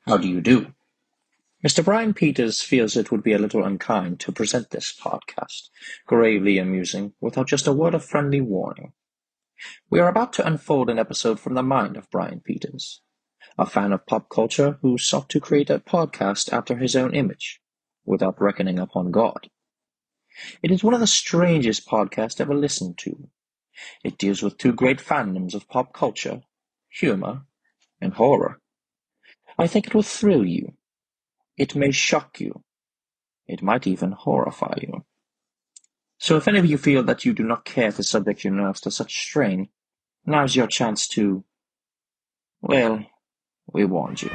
How do you do? Mr. Brian Peters feels it would be a little unkind to present this podcast, gravely amusing, without just a word of friendly warning. We are about to unfold an episode from the mind of Brian Peters, a fan of pop culture who sought to create a podcast after his own image, without reckoning upon God. It is one of the strangest podcasts ever listened to. It deals with two great fandoms of pop culture, humor, and horror. I think it will thrill you. It may shock you. It might even horrify you. So if any of you feel that you do not care to subject your nerves to such strain, now's your chance to, well, we warned you.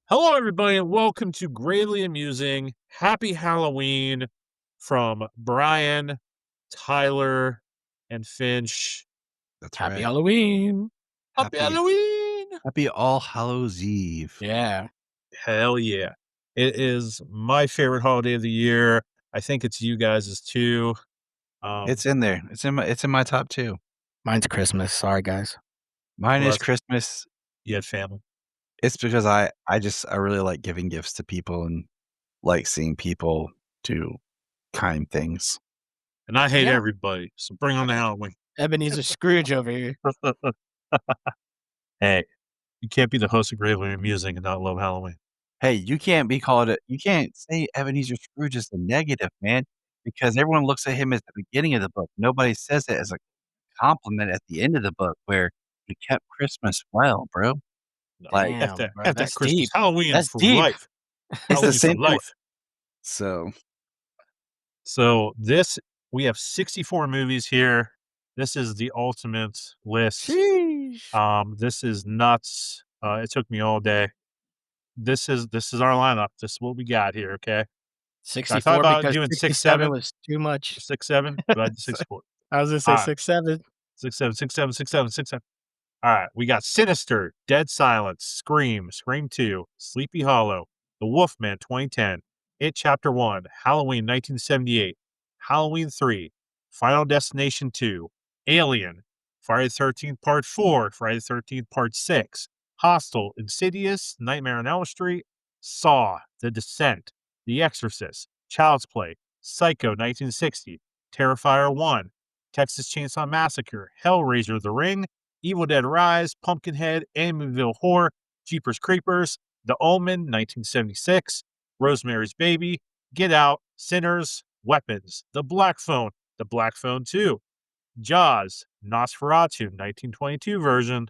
Hello, everybody, and welcome to Gravely Amusing. Happy Halloween from Brian, Tyler, and Finch. That's Happy right. Halloween. Happy Halloween! Happy All Hallows Eve. Yeah. Hell yeah. It is my favorite holiday of the year. I think it's you guys' too. It's in there. It's in my top two. Mine's Christmas. Sorry, guys. Mine Well, is that's- Christmas. You had family. It's because I really like giving gifts to people and like seeing people do kind things. And I hate Yeah. everybody, so bring on the Halloween. Ebenezer Scrooge over here. Hey, you can't be the host of Gravely Amusing and not love Halloween. Hey, you can't say Ebenezer Scrooge is the negative, man, because everyone looks at him as the beginning of the book. Nobody says it as a compliment at the end of the book where he kept Christmas well, bro. Like, Damn, F bro, that that's Christmas. deep. Halloween That's for deep. life. It's the Halloween same for thing. life. So we have 64 movies here. This is the ultimate list. Sheesh. This is nuts. It took me all day. This is our lineup. This is what we got here. Okay. 64 I thought about because doing 6, 67 7, was too much. 6, 7, but I did 64. I was going to say All right. 6, 7. 6, 7, 6, 7, 6, 7, 6, 7. All right. We got Sinister, Dead Silence, Scream, Scream 2, Sleepy Hollow, The Wolfman 2010, It Chapter 1, Halloween 1978, Halloween 3, Final Destination 2, Alien, Friday the 13th Part 4, Friday the 13th Part 6, Hostel, Insidious, Nightmare on Elm Street, Saw, The Descent, The Exorcist, Child's Play, Psycho 1960, Terrifier 1, Texas Chainsaw Massacre, Hellraiser The Ring, Evil Dead Rise, Pumpkinhead, Amityville Horror, Jeepers Creepers, The Omen 1976, Rosemary's Baby, Get Out, Sinners, Weapons, The Black Phone 2, Jaws, Nosferatu 1922 version,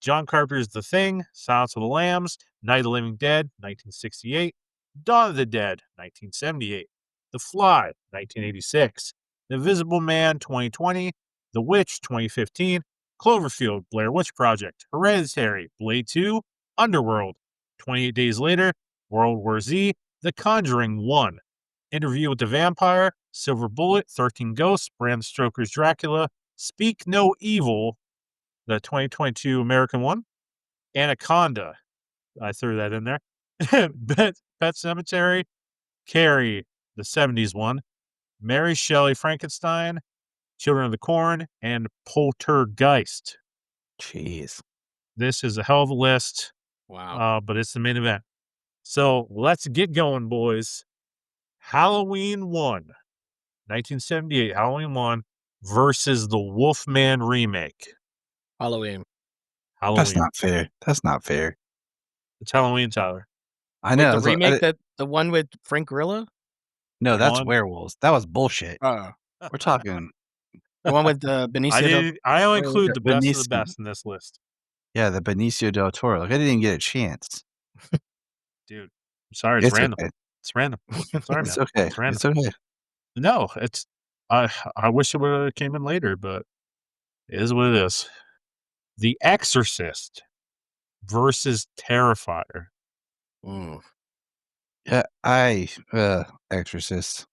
John Carpenter's The Thing, Silence of the Lambs, Night of the Living Dead 1968, Dawn of the Dead 1978, The Fly 1986, The Invisible Man 2020, The Witch 2015, Cloverfield, Blair Witch Project, Hereditary, Blade 2, Underworld, 28 Days Later, World War Z, The Conjuring 1, Interview with the Vampire, Silver Bullet, 13 Ghosts, Bram Stoker's Dracula, Speak No Evil, the 2022 American one, Anaconda, I threw that in there, Pet Cemetery, Carrie, the 70s one, Mary Shelley Frankenstein, Children of the Corn, and Poltergeist. jeez. This is a hell of a list, Wow. but it's the main event. So let's get going, boys. Halloween 1, 1978, Halloween 1 versus the Wolfman remake. Halloween. That's not fair. That's not fair. It's Halloween, Tyler. I know. Wait, the remake, the one with Frank Grillo? No, that's one- werewolves. That was bullshit. Oh. We're talking. The one with Benicio I only Toro. include the best of the Benicio. best in this list. Yeah, the Benicio del Toro. Like, I didn't even get a chance. Dude, I'm sorry, it's random. Okay. It's random. Sorry, It's man. okay. It's random. It's okay. No, it's I wish it would have came in later, but it is what it is. The Exorcist versus Terrifier. Mm. Exorcist.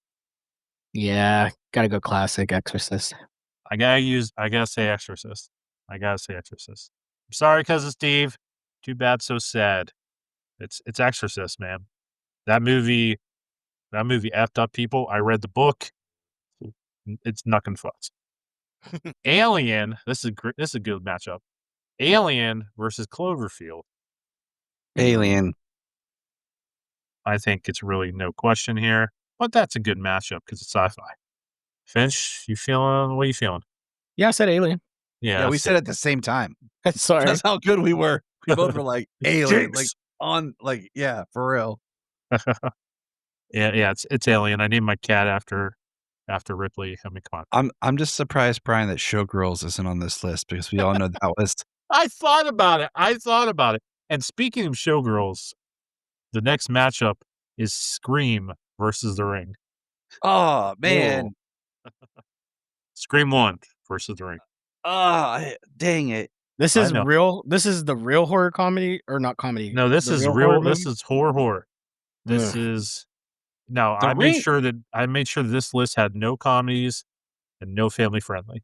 Yeah, gotta go classic Exorcist. I gotta say Exorcist. I'm sorry, cousin Steve. Too bad, so sad. It's Exorcist, man. That movie effed up people. I read the book. It's knuckin' fucks. Alien. This is a good matchup. Alien versus Cloverfield. Alien. I think it's really no question here, but that's a good matchup because it's sci-fi. Finch, what are you feeling? Yeah, I said Alien. Yeah, we said it at the same time. Sorry. That's how good we were. We both were like Alien, Jinx! yeah, for real. Yeah, it's Alien. I named my cat after Ripley. I mean, come on. I'm just surprised, Brian, that Showgirls isn't on this list because we all know that was. I thought about it. And speaking of Showgirls, the next matchup is Scream versus The Ring. Oh man. Scream 1 versus The Ring. Dang it. This is real. This is the real horror comedy or not comedy? No, this is real. This is horror. This Ugh. is no. I made sure that this list had no comedies and no family friendly.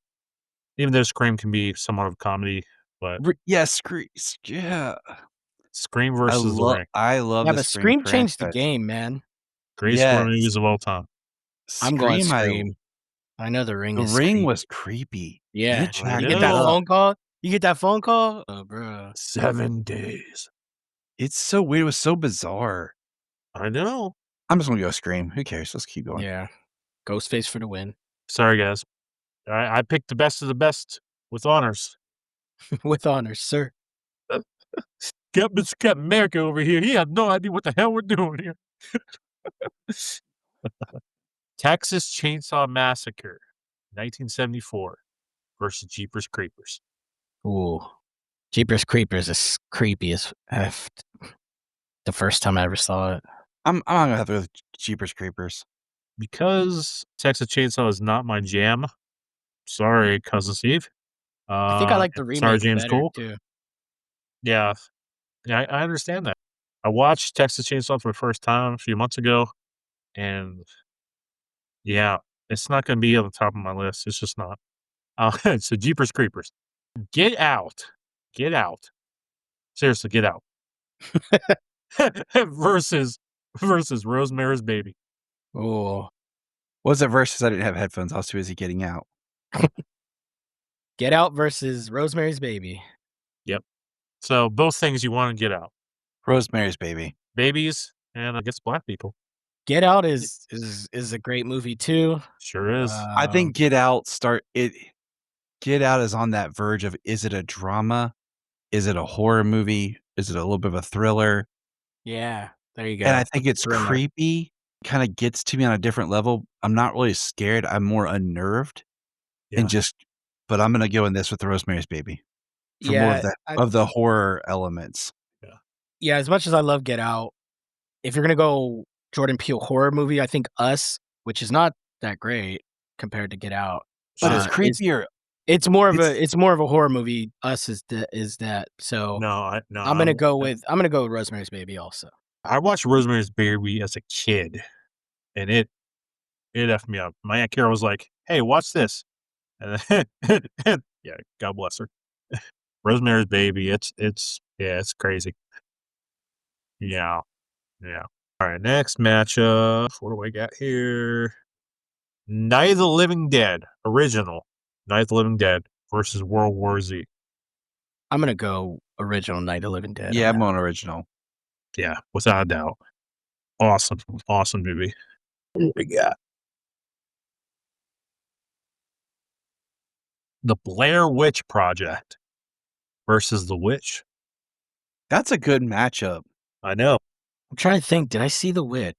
Even though Scream can be somewhat of a comedy, but Scream. Yeah. Scream versus The Ring. I love the but Scream Scream changed the game, man. Greatest horror movies of all time. I'm going Scream. I know The Ring. The Ring was creepy. Yeah, you get that phone call. You get that phone call. Oh, bro. 7 days. It's so weird. It was so bizarre. I know. I'm just gonna go Scream. Who cares? Let's keep going. Yeah, Ghostface for the win. Sorry, guys. I picked the best of the best with honors. With honors, sir. Captain America over here. He has no idea what the hell we're doing here. Texas Chainsaw Massacre, 1974 versus Jeepers Creepers. Ooh, Jeepers Creepers is creepy as F. The first time I ever saw it. I'm gonna have to go with Jeepers Creepers. Because Texas Chainsaw is not my jam. Sorry, cousin Steve. I think I like the remake sorry, James better Cole. too. Yeah, I understand that. I watched Texas Chainsaw for the first time a few months ago, and yeah, it's not going to be on the top of my list. It's just not. So Jeepers Creepers. Get Out. Seriously, Get Out. versus Rosemary's Baby. Oh, What was it versus? I didn't have headphones. I was too busy getting out. Get Out versus Rosemary's Baby. Yep. So both things you want to get out. Rosemary's Baby. Babies and I guess black people. Get Out is a great movie too. Sure is. I think Get Out Get Out is on that verge of, is it a drama? Is it a horror movie? Is it a little bit of a thriller? Yeah, there you go. And I think it's Thriller. creepy. Kind of gets to me on a different level. I'm not really scared. I'm more unnerved. Yeah. But I'm gonna go in this with the Rosemary's Baby. For more of the horror elements. Yeah, as much as I love Get Out, if you're gonna go Jordan Peele horror movie, I think Us, which is not that great compared to Get Out, but it's creepier. It's more of a horror movie. Us is that. So I'm gonna go with Rosemary's Baby also. I watched Rosemary's Baby as a kid, and it effed me up. My Aunt Carol was like, "Hey, watch this," and yeah, God bless her. Rosemary's Baby. It's crazy. Yeah. All right, next matchup. What do I got here? Night of the Living Dead, original. Night of the Living Dead versus World War Z. I'm gonna go original Night of the Living Dead. Yeah, I'm on original. Yeah, without a doubt. Awesome movie. What we got? The Blair Witch Project versus The Witch. That's a good matchup. I know. I'm trying to think. Did I see The Witch?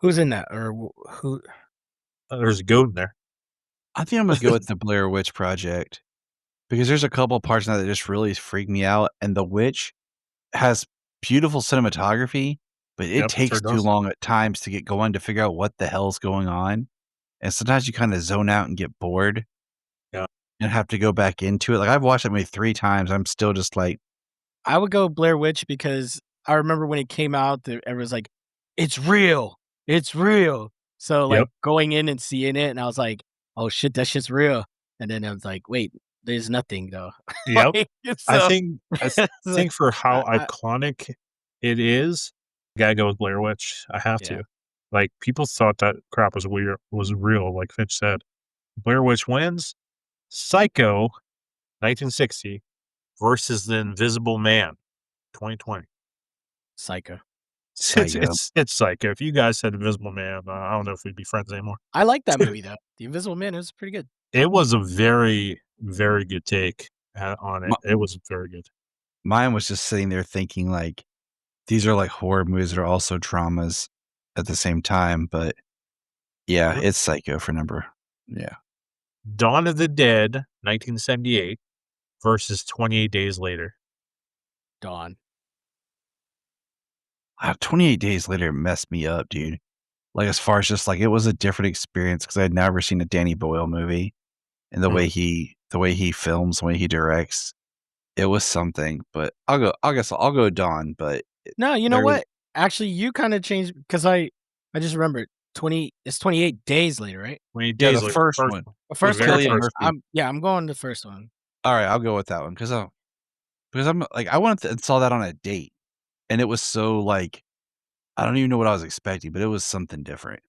Who's in that? Or who? There's a goat in there. I think I'm gonna go with the Blair Witch Project because there's a couple parts in that just really freak me out, and The Witch has beautiful cinematography, but it takes too long at times to get going to figure out what the hell's going on, and sometimes you kind of zone out and get bored. Yeah, and have to go back into it. Like I've watched that movie 3 times. I'm still just like, I would go Blair Witch because I remember when it came out, everyone's like, it's real. It's real. So like going in and seeing it, and I was like, oh shit, that shit's real. And then I was like, wait, there's nothing though. Yep. Like, I so think it's like, for how I- iconic it is, gotta go with Blair Witch. I have Yeah. to. Like people thought that crap was real, like Finch said. Blair Witch wins. Psycho, 1960 versus The Invisible Man, 2020. Psycho. It's Psycho. If you guys said Invisible Man, I don't know if we'd be friends anymore. I like that movie though. The Invisible Man was pretty good. It was a very, very good take on it. It was very good. Mine was just sitting there thinking like, these are like horror movies that are also dramas at the same time. But yeah, Yep. it's Psycho for number. Yeah. Dawn of the Dead, 1978 versus 28 Days Later. Dawn. 28 Days Later messed me up, dude. Like as far as just like it was a different experience because I had never seen a Danny Boyle movie, and the way he films, the way he directs, it was something. But I'll go Dawn. But No, you know what? Actually, you kind of changed because I just remembered 20. It's 28 days later, right? 28 Yeah, Days the Later. first one. The first very one. Cillian first Murphy. I'm going the first one. All right, I'll go with that one because I'm like I went and saw that on a date, and it was so like I don't even know what I was expecting, but it was something different.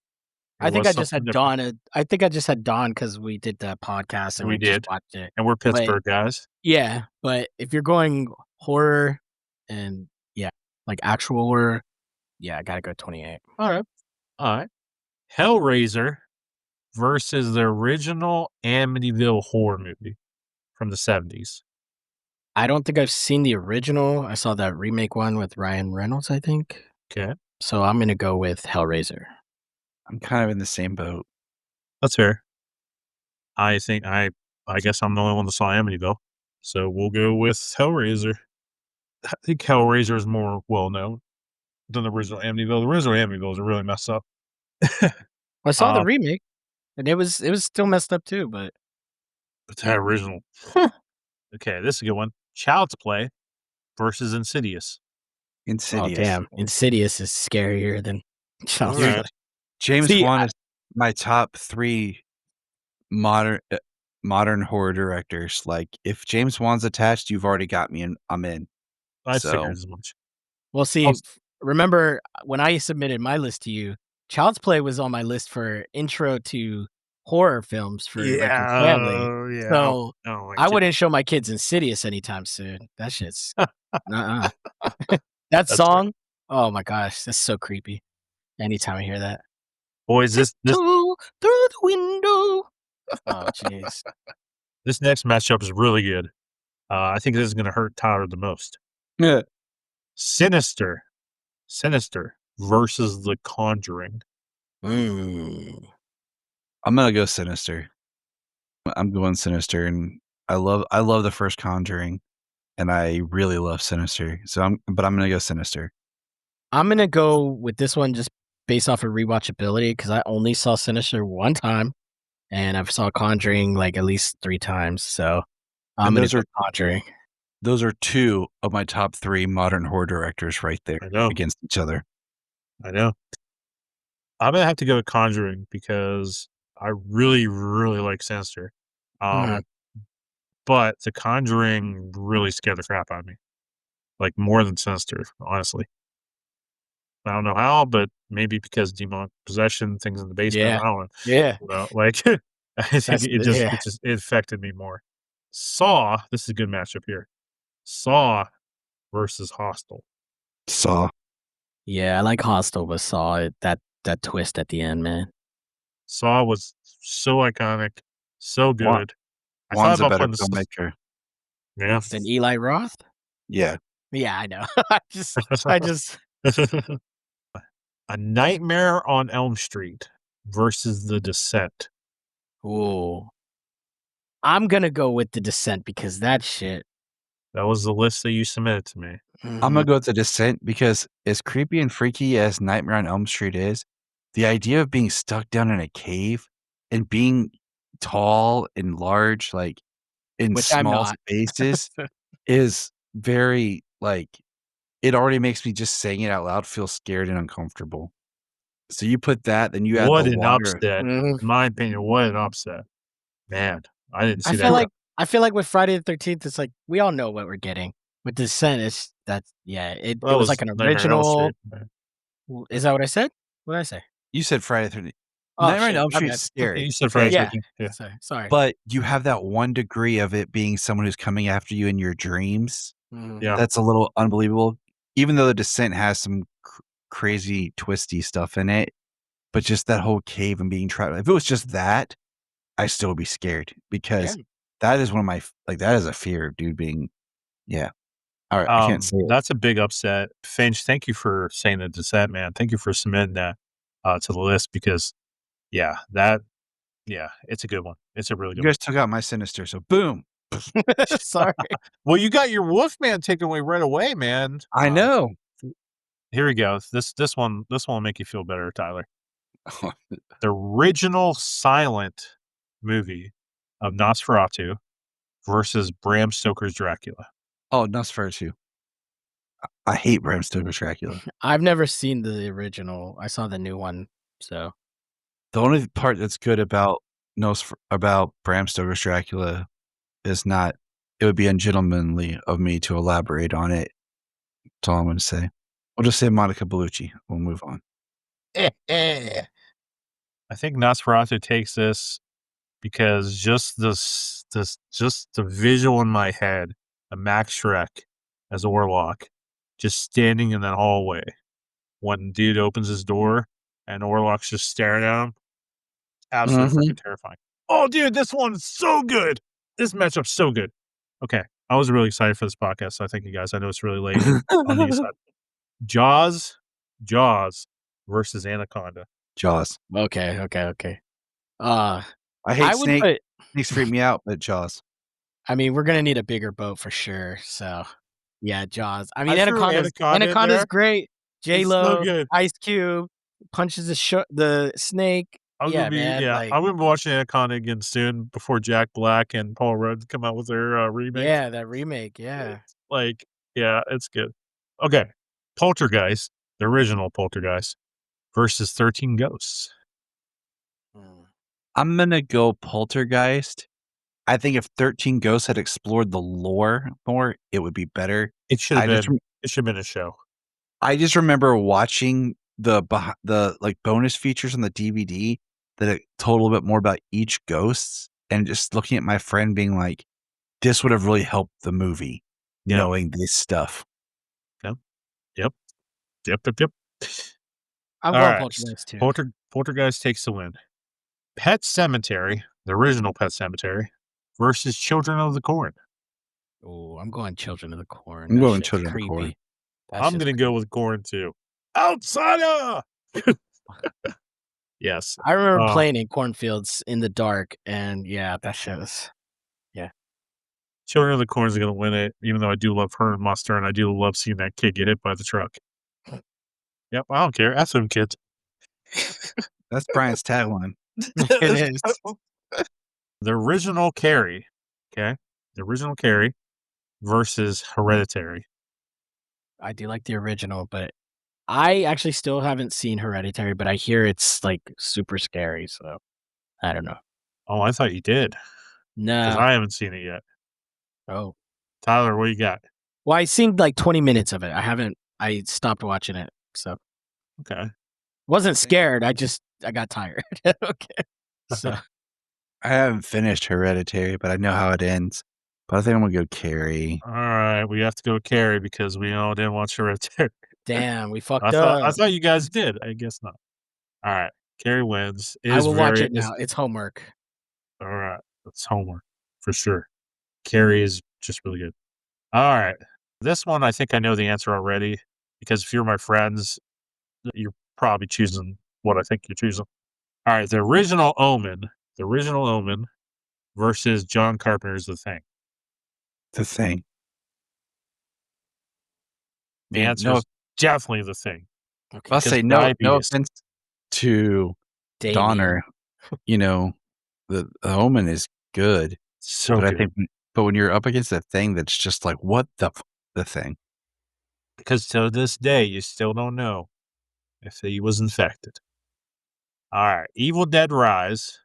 I think I just had Dawn. I think I just had Dawn because we did the podcast and We just did. watched it. And we're Pittsburgh guys. Yeah, but if you're going horror and like actual horror, I gotta go 28. All right. Hellraiser versus the original Amityville horror movie from the 70s. I don't think I've seen the original. I saw that remake one with Ryan Reynolds, I think. Okay. So I'm gonna go with Hellraiser. I'm kind of in the same boat. That's fair. I think I guess I'm the only one that saw Amityville. So we'll go with Hellraiser. I think Hellraiser is more well known than the original Amityville. The original Amityville is really messed up. I saw the remake, and it was still messed up too. But it's that original. Okay, this is a good one. Child's Play versus Insidious. Insidious. Oh damn, Insidious is scarier than Child's Right. Play. James Wan is my top 3 modern horror directors. Like if James Wan's attached, you've already got me, and I'm in. I figured as much. Well, see, remember when I submitted my list to you, Child's Play was on my list for intro to horror films for like your family. Yeah. So I wouldn't show my kids Insidious anytime soon. That shit's that song. Oh my gosh, that's so creepy. Anytime I hear that. Boys, this through the window. Oh jeez. This next matchup is really good. I think this is going to hurt Tyler the most. Yeah. Sinister versus The Conjuring. I'm gonna go Sinister. I'm going Sinister, and I love the first Conjuring, and I really love Sinister. So I'm gonna go Sinister. I'm gonna go with this one just based off of rewatchability because I only saw Sinister one time, and I've saw Conjuring like at least 3 times. So I'm gonna go Conjuring. Those are 2 of my top 3 modern horror directors right there against each other. I know. I'm gonna have to go with Conjuring because I really, really like Sinister. But The Conjuring really scared the crap out of me. Like more than Sinister, honestly. I don't know how, but maybe because demonic possession, things in the basement. I don't know. Yeah. Well, like I think it affected me more. Saw, this is a good matchup here. Saw versus Hostel. Saw. Yeah, I like Hostel, but Saw that twist at the end, man. Saw was so iconic, so good. Juan's a better filmmaker. Yeah. Than Eli Roth? Yeah. Yeah, I know. I just A Nightmare on Elm Street versus The Descent. Ooh. I'm gonna go with The Descent because that shit. That was the list that you submitted to me. I'm gonna go with The Descent because as creepy and freaky as Nightmare on Elm Street is, the idea of being stuck down in a cave and being tall and large, like in small spaces, is very like it already makes me just saying it out loud feel scared and uncomfortable. So you put that, then you add What the an water. upset. In my opinion, what an upset. Man, I didn't see that. I feel like with Friday the 13th, it's like we all know what we're getting. With Descent, it was like an Nightmare on Elm original. Street. Is that what I said? What did I say? You said Friday the 13th. Oh, Nightmare on shit, Elm my Street bad. is scary. You said Friday the 13th. Yeah. Sorry. But you have that one degree of it being someone who's coming after you in your dreams. Yeah. That's a little unbelievable. Even though The Descent has some crazy, twisty stuff in it, but just that whole cave and being trapped. If it was just that, I still would be scared because that is one of my that is a fear, dude. Being all right, I can't say it. That's a big upset. Finch, thank you for saying The Descent, man. Thank you for submitting that to the list because it's a good one. It's a really good You guys took out my Sinister, so boom. Sorry. Well, you got your Wolfman taken away right away, man. I know. Here we go. This one will make you feel better, Tyler. The original silent movie of Nosferatu versus Bram Stoker's Dracula. Oh, Nosferatu. I hate Bram Stoker's Dracula. I've never seen the original. I saw the new one. So the only part that's good about Bram Stoker's Dracula is not. It would be ungentlemanly of me to elaborate on it. That's all I'm going to say. I'll just say Monica Bellucci. We'll move on. I think Nosferatu takes this because just the visual in my head of Max Schreck as Orlok just standing in that hallway when dude opens his door and Orlok's just staring at him. Absolutely freaking terrifying. Oh, dude, this one's so good. This matchup's so good. Okay. I was really excited for this podcast, so thank you guys. I know it's really late on the side. Jaws versus Anaconda. Jaws. Okay. I hate snakes. Snakes freak me out, but Jaws. I mean, we're gonna need a bigger boat for sure. So, yeah, Jaws. I mean, Anaconda's great. J-Lo, so Ice Cube punches the snake. I'm gonna be watching Anaconda again soon before Jack Black and Paul Rudd come out with their remake. Yeah, that remake. Yeah, it's good. Okay, Poltergeist, the original Poltergeist versus 13 Ghosts. I'm gonna go Poltergeist. I think if 13 Ghosts had explored the lore more, it would be better. It should have been. It should have been a show. I just remember watching the bonus features on the DVD that it told a little bit more about each ghost, and just looking at my friend being like, "This would have really helped the movie, knowing this stuff." Yep. I love Poltergeist too. Poltergeist takes the win. Pet Cemetery, the original Pet Cemetery, versus Children of the Corn. Oh, I'm going Children of the Corn. I'm going Children of the Corn. I'm going to go with Corn too. Outsider! Yes. I remember playing in cornfields in the dark, and that shit was, Children of the Corn is going to win it, even though I do love Herman Muster, and I do love seeing that kid get hit by the truck. Yep, I don't care. Ask them kids. That's Brian's tagline. It is. The original Carrie, okay? The original Carrie versus Hereditary. I do like the original, but I actually still haven't seen Hereditary, but I hear it's like super scary, so I don't know. Oh, I thought you did. No. Because I haven't seen it yet. Oh. Tyler, what you got? Well, I seen like 20 minutes of it. I stopped watching it, so. Okay. Wasn't scared. I got tired. Okay. So. I haven't finished Hereditary, but I know how it ends. But I think I'm going to go Carrie. All right. We have to go Carrie because we all didn't watch Hereditary. Damn, we fucked up. I thought you guys did. I guess not. All right. Carrie wins. I will watch it now. It's homework. All right. It's homework for sure. Carrie is just really good. All right. This one, I think I know the answer already because if you're my friends, you're probably choosing what I think you're choosing. All right. The original Omen versus John Carpenter's The Thing. The Thing. The answer is definitely The Thing. Okay. I'll say no offense to Donner. The Omen is good. So but good. I think, but when you're up against a thing that's just like, what the thing? Because to this day, you still don't know if he was infected. All right. Evil Dead Rise.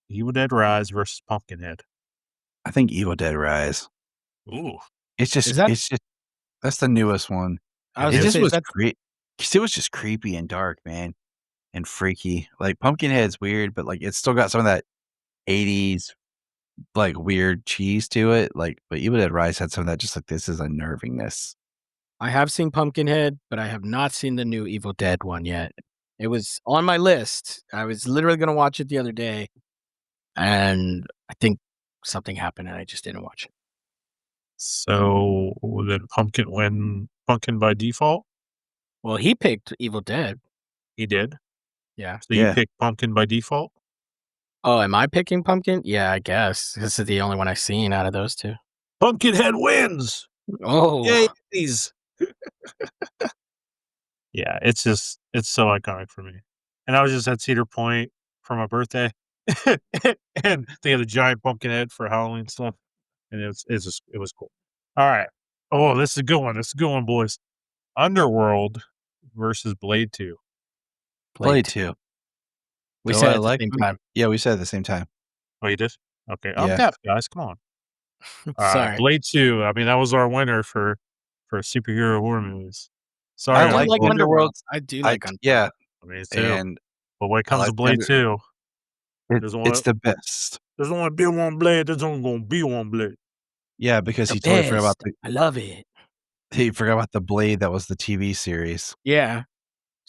Evil Dead Rise versus Pumpkinhead. I think Evil Dead Rise. Ooh. It's just that's the newest one. I was It gonna just say, was great. It was just creepy and dark, man, and freaky. Like Pumpkinhead's weird, but like it's still got some of that 80s like weird cheese to it. Like, but Evil Dead Rise had some of that just like this is unnervingness. I have seen Pumpkinhead, but I have not seen the new Evil Dead one yet. It was on my list. I was literally going to watch it the other day, and I think something happened, and I just didn't watch it. So then Pumpkin win Pumpkin by default? Well, he picked Evil Dead. He did? Yeah. So you picked Pumpkin by default? Oh, am I picking Pumpkin? Yeah, I guess. This is the only one I've seen out of those two. Pumpkinhead wins! Oh. Yay! Yeah, it's so iconic for me. And I was just at Cedar Point for my birthday and they had a giant pumpkin head for Halloween stuff. And it was cool. All right. Oh, this is a good one. This is a good one, boys. Underworld versus Blade 2. Blade 2. We said it at the same time. Yeah, we said at the same time. Oh, you did? Okay. Yeah. I'm deaf, guys. Come on. All Sorry. right. Blade 2. I mean, that was our winner for superhero horror movies. Sorry. I like Underworld. I do like Underworld. Yeah. I mean, too. But when it comes like to Blade 2, it's the best. There's only be one Blade. There's only going to be one Blade. Yeah, because he totally forgot about I love it. He forgot about the Blade that was the TV series. Yeah.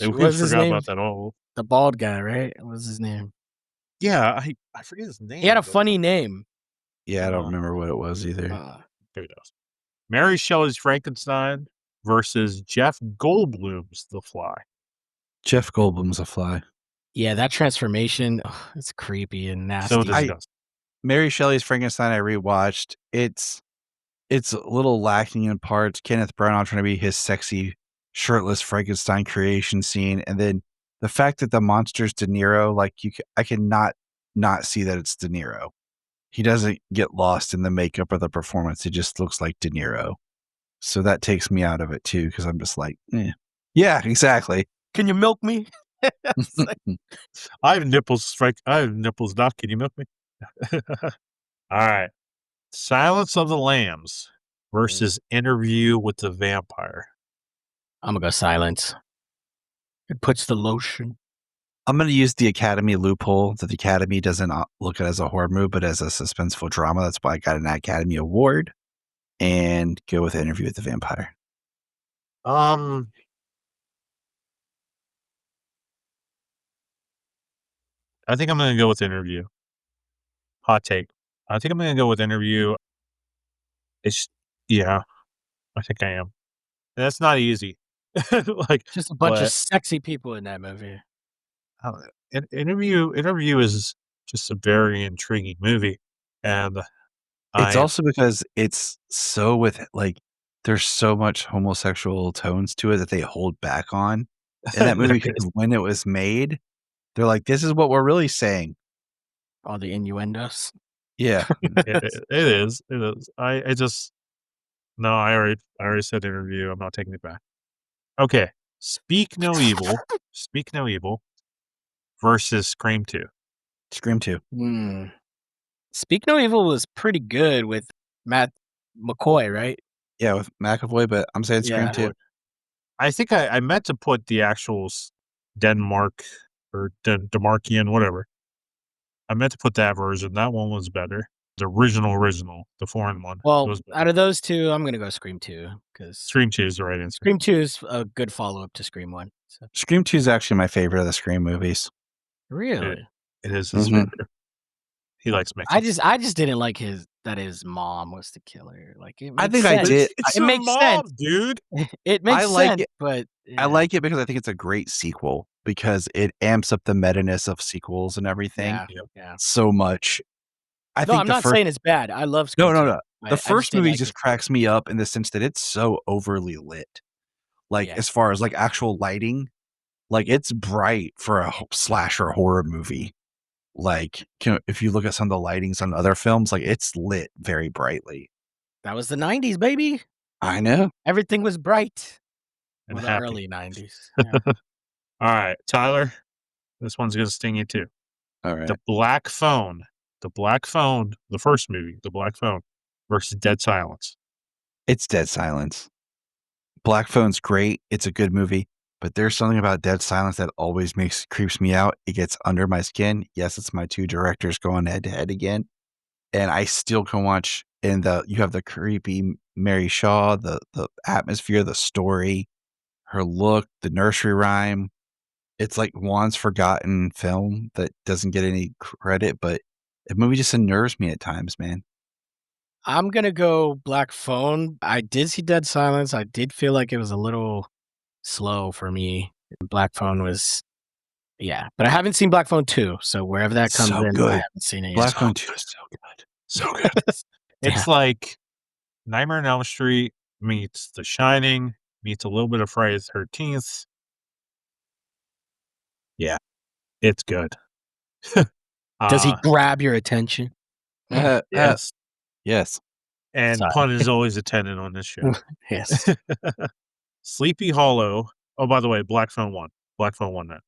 We What was his forgot name? about that all. The bald guy, right? What was his name? Yeah, I forget his name. He had a funny name. Yeah, I don't remember what it was either. Here it goes. Mary Shelley's Frankenstein versus Jeff Goldblum's The Fly. Jeff Goldblum's The Fly. Yeah, that transformation, it's creepy and nasty. So disgusting. Mary Shelley's Frankenstein I rewatched. It's a little lacking in parts. Kenneth Branagh trying to be his sexy shirtless Frankenstein creation scene, and then the fact that the monster's De Niro, like I cannot not see that it's De Niro. He doesn't get lost in the makeup or the performance. It just looks like De Niro. So that takes me out of it too, because I'm just like, yeah, exactly. Can you milk me? I have nipples, Frank. I have nipples, Doc. Can you milk me? All right. Silence of the Lambs versus Interview with the Vampire. I'm going to go Silence. It puts the lotion. I'm going to use the Academy loophole that the Academy doesn't look at as a horror movie, but as a suspenseful drama. That's why I got an Academy Award, and go with Interview with the Vampire. I think I'm going to go with Interview. Hot take. I think I'm going to go with Interview. I think I am. And that's not easy. Like just a bunch of sexy people in that movie. Interview is just a very intriguing movie, and it's also because it's so there's so much homosexual tones to it that they hold back on in that movie because when it was made, they're like, this is what we're really saying. All the innuendos. Yeah, it is. I already said Interview. I'm not taking it back. Okay, Speak No Evil. Speak No Evil versus Scream 2. Scream 2. Speak No Evil was pretty good with Matt McCoy, right? Yeah, with McAvoy, but I'm saying Scream 2. I think I meant to put the actual Denmark or Demarkian, whatever. I meant to put that version. That one was better. The original, the foreign one. Well, out of those two, I'm going to go Scream 2 because Scream 2 is the right answer. Scream 2 is a good follow-up to Scream 1. So. Scream 2 is actually my favorite of the Scream movies. Really? It is his favorite. He likes Mexicans. I just didn't like that his mom was the killer. Like I think sense. I did. It makes sense, dude. It makes sense, but I like it because I think it's a great sequel because it amps up the meta-ness of sequels and everything so much. I'm not saying it's bad. I love Scream. No. The first movie just cracks me up in the sense that it's so overly lit. Like as far as like actual lighting, like it's bright for a slasher horror movie. Like if you look at some of the lightings on other films, like it's lit very brightly. That was the 90s, baby. I know. Everything was bright. And the early 90s. Yeah. All right, Tyler. This one's going to sting you too. All right. The Black Phone. The Black Phone, the first movie, The Black Phone versus Dead Silence. It's Dead Silence. Black Phone's great. It's a good movie. But there's something about Dead Silence that always creeps me out. It gets under my skin. Yes, it's my two directors going head to head again. And I still can watch. And you have the creepy Mary Shaw, the atmosphere, the story, her look, the nursery rhyme. It's like Juan's forgotten film that doesn't get any credit, but the movie just unnerves me at times, man. I'm going to go Black Phone. I did see Dead Silence. I did feel like it was a little slow for me. Black Phone was, yeah. But I haven't seen Black Phone 2, so wherever that comes So in, good. I haven't seen it yet. Black Phone 2 is so good. So good. It's like Nightmare on Elm Street meets The Shining, meets a little bit of Friday the 13th. Yeah, it's good. Does he grab your attention? Yes. Yes. And Sorry. pun is always attendant on this show. Yes. Sleepy Hollow. Oh, by the way, Black Phone won. Black Phone won that.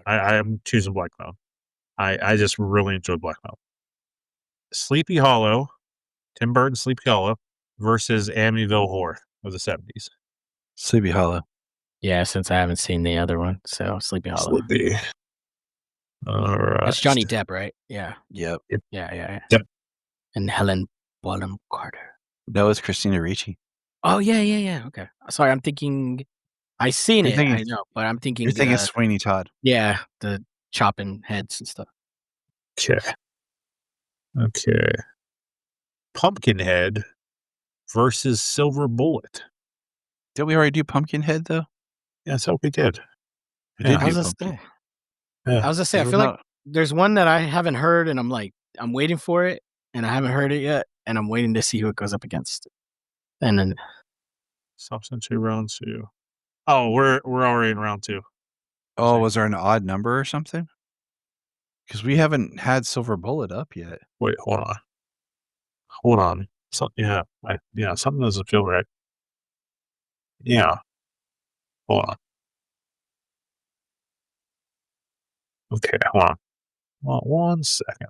I am choosing Black Phone. I just really enjoyed Black Phone. Sleepy Hollow, Tim Burton's Sleepy Hollow versus Amityville Horror of the 70s. Sleepy Hollow. Yeah, since I haven't seen the other one, so Sleepy Hollow. Sleepy. All right. That's Johnny Depp, right? Yeah. Yep. Yeah. Yep. And Helen Bonham Carter. No, it's Christina Ricci. Oh, yeah. Okay. Sorry, I'm thinking. I seen You're it. thinking- I know, but I'm thinking. You're thinking Sweeney Todd. Yeah, the chopping heads and stuff. Okay. Pumpkinhead versus Silver Bullet. Did we already do Pumpkinhead though? Yeah, that's what we did. We did I was do just Pumpkin. Yeah. I was gonna say, I feel like there's one that I haven't heard, and I'm waiting for it, and I haven't heard it yet, and I'm waiting to see who it goes up against. And then Substitute round 2. Oh, we're already in round 2. Oh, was there an odd number or something? Because we haven't had Silver Bullet up yet. Wait, hold on. So, something doesn't feel right. Yeah. Hold on. Okay, hold on. Well, 1 second.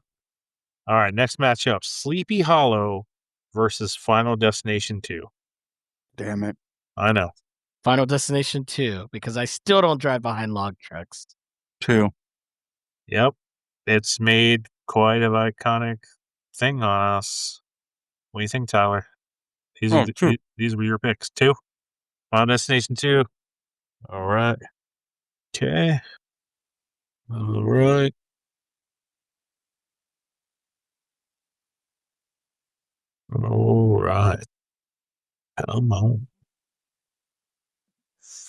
All right, next matchup: Sleepy Hollow versus Final Destination 2. Damn it. I know. Final Destination 2, because I still don't drive behind log trucks. 2. Yep. It's made quite an iconic thing on us. What do you think, Tyler? These were your picks. 2. Final Destination 2. All right. Okay. All right. All right. Come on.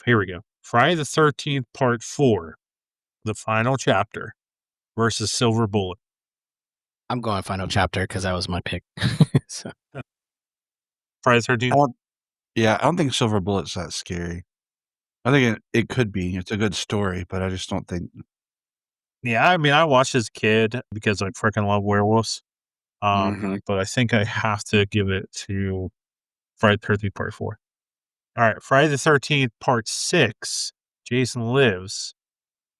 Here we go. Friday the 13th, Part 4, the final chapter versus Silver Bullet. I'm going Final Chapter because that was my pick. So. Friday the 13th? I don't think Silver Bullet's that scary. I think it could be. It's a good story, but I just don't think. Yeah, I mean, I watched as a kid because I freaking love werewolves. But I think I have to give it to Friday the 13th, Part 4. All right, Friday the 13th, Part 6, Jason Lives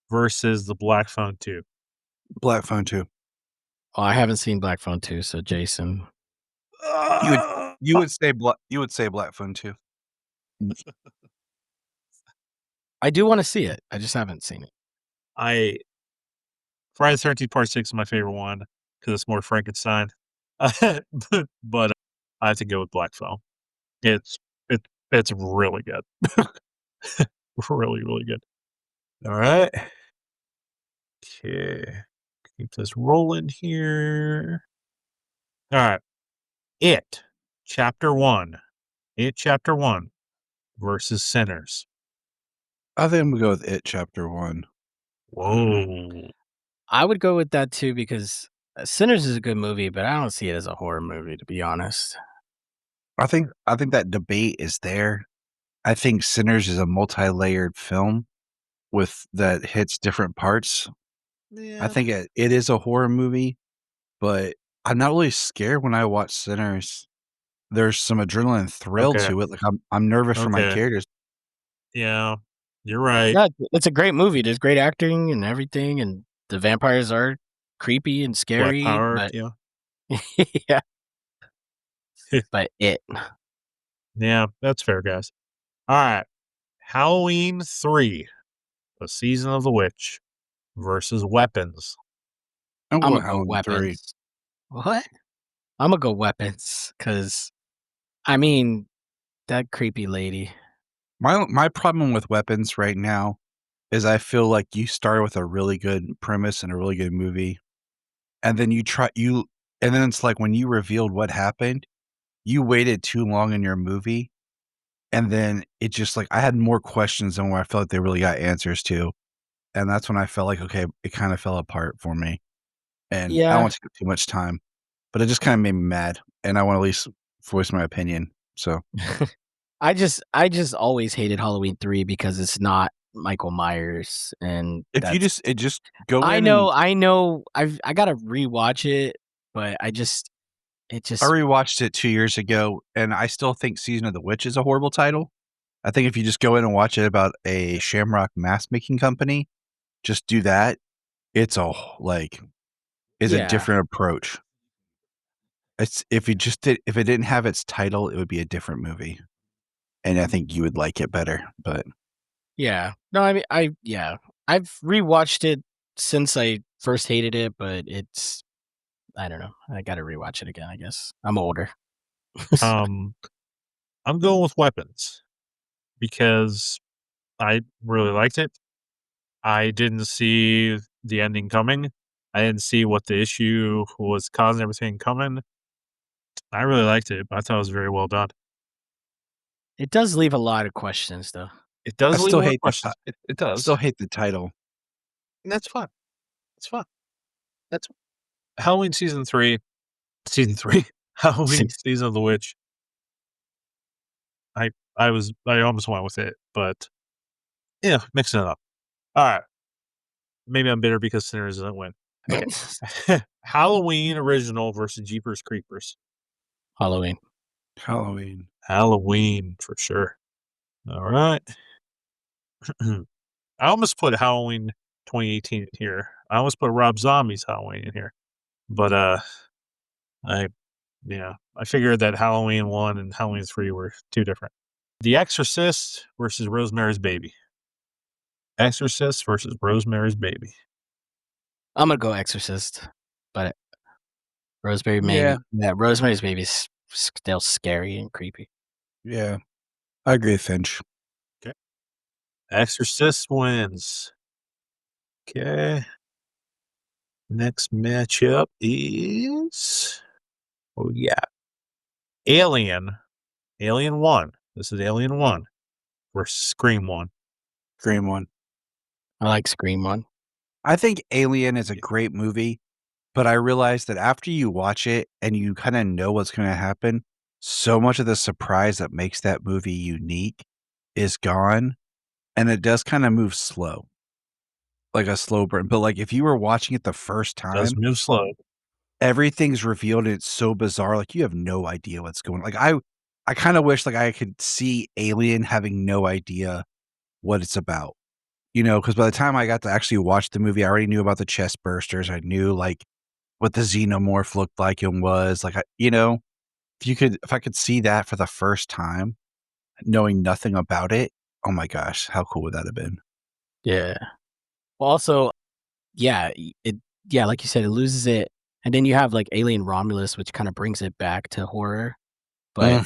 versus the Black Phone 2. Black Phone 2. Oh, I haven't seen Black Phone 2, so Jason. You would say Black Phone 2. I do want to see it. I just haven't seen it. Friday the 13th, Part 6 is my favorite one because it's more Frankenstein. but I have to go with Black Phone. It's really good. Really, really good. All right. Okay. Keep this rolling here. All right. It Chapter 1 versus Sinners. I think I'm going to go with It Chapter 1. Whoa. I would go with that too because Sinners is a good movie, but I don't see it as a horror movie, to be honest. I think that debate is there. I think Sinners is a multi-layered film that hits different parts. Yeah. I think it is a horror movie, but I'm not really scared when I watch Sinners. There's some adrenaline thrill to it. Like I'm nervous for my characters. Yeah. You're right. Yeah, it's a great movie. There's great acting and everything, and the vampires are creepy and Black scary. power. But Yeah. yeah, but Yeah, that's fair, guys. All right. Halloween 3, The Season of the Witch versus Weapons. I'm I'm going gonna go Halloween 3. weapons. What? I'm gonna go weapons because I mean that creepy lady. My problem with Weapons right now is I feel like you started with a really good premise and a really good movie, and then and then it's like when you revealed what happened, you waited too long in your movie, and then it just like I had more questions than where I felt like they really got answers to, and that's when I felt like, okay, it kind of fell apart for me, and I don't Yeah, want to take up too much time, but it just kind of made me mad, and I want to at least voice my opinion. So I just always hated Halloween 3 because it's not Michael Myers, and if you that's just go I in and know I gotta rewatch it, but it I just rewatched it 2 years ago, and I still think Season of the Witch is a horrible title. I think if you just go in and watch it about a Shamrock mask making company, just do that. It's is a yeah. different approach. It's if it didn't have its title, it would be a different movie, and I think you would like it better. But Yeah. No, I mean, I've rewatched it since I first hated it, but I don't know. I got to rewatch it again. I guess I'm older. I'm going with Weapons because I really liked it. I didn't see the ending coming. I didn't see what the issue was causing everything coming. I really liked it. I thought it was very well done. It does leave a lot of questions, though. It I does leave a still lot of hate questions. It I does. still hate the title. And that's fun. It's fun. That's Halloween season 3. Halloween season of the witch. I almost went with it, but yeah, mixing it up. All right. Maybe I'm bitter because Sinners didn't win. Okay. Halloween original versus Jeepers Creepers. Halloween. Halloween. Halloween for sure. All right. I almost put Halloween 2018 in here. I almost put Rob Zombie's Halloween in here. But I figured that Halloween 1 and Halloween 3 were too different. The Exorcist versus Rosemary's Baby. Exorcist versus Rosemary's Baby. I'm gonna go Exorcist, but Yeah. Rosemary's Baby's still scary and creepy. Yeah. I agree with Finch. Okay. Exorcist wins. Okay. Next matchup is Alien 1. This is Alien 1 versus Scream 1. Scream 1. I like Scream 1. I think Alien is a great movie, but I realized that after you watch it and you kind of know what's going to happen, so much of the surprise that makes that movie unique is gone, and it does kind of move slow, like a slow burn. But like if you were watching it the first Does time, move slow. everything's revealed and it's so bizarre. Like you have no idea what's going on. Like I kind of wish like I could see Alien having no idea what it's about. You know, because by the time I got to actually watch the movie, I already knew about the chest bursters. I knew like what the xenomorph looked like and was like. If I could see that for the first time, knowing nothing about it, oh my gosh, how cool would that have been? Yeah. Well, also, yeah, like you said, it loses it, and then you have like Alien Romulus, which kind of brings it back to horror. But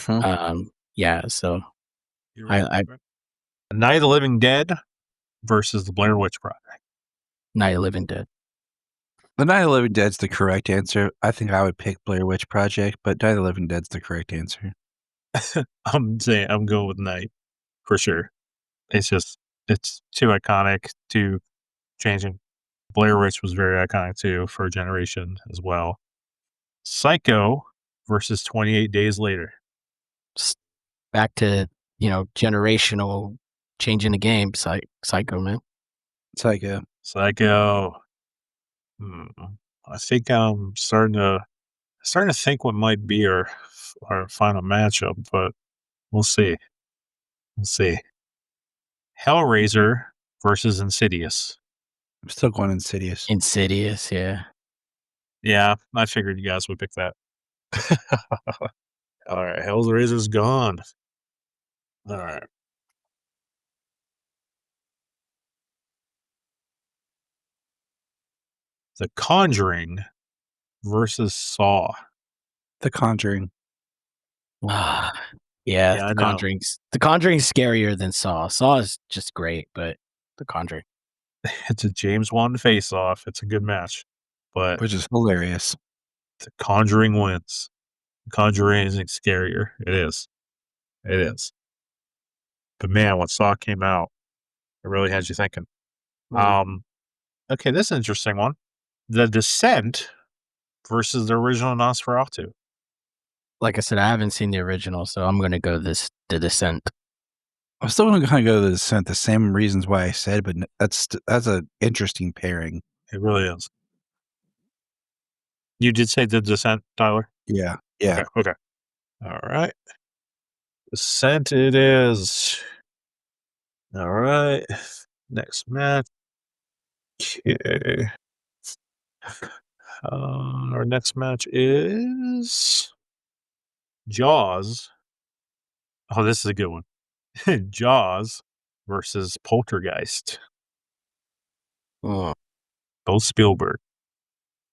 yeah, so You're right. I Night of the Living Dead versus the Blair Witch Project. Night of the Living Dead. The Night of the Living Dead's the correct answer. I think I would pick Blair Witch Project, but Night of the Living Dead's the correct answer. I'm going with Night for sure. It's too iconic, too changing. Blair Witch was very iconic too for a generation as well. Psycho versus 28 Days Later. Back to generational changing the game. Psycho, man. Psycho. I think I'm starting to think what might be our final matchup, but we'll see. Hellraiser versus Insidious. I'm still going Insidious. Insidious, yeah. Yeah, I figured you guys would pick that. All right, Hellraiser's gone. All right. The Conjuring versus Saw. The Conjuring. Yeah, Yeah, I know. The Conjuring's scarier than Saw. Saw is just great, but The Conjuring. It's a James Wan face-off. It's a good match, but Which is hilarious. The Conjuring wins. The Conjuring is scarier. It is. It is. But man, when Saw came out, it really had you thinking. Okay, this is an interesting one. The Descent versus the original Nosferatu. Like I said, I haven't seen the original, so I'm gonna go The Descent. I'm still going to kind of go to The Descent. The same reasons why I said, but that's an interesting pairing. It really is. You did say The Descent, Tyler? Yeah. Yeah. Okay. All right. Descent it is. All right. Next match. Okay. Our next match is Jaws. Oh, this is a good one. Jaws versus Poltergeist. Oh. Both Spielberg.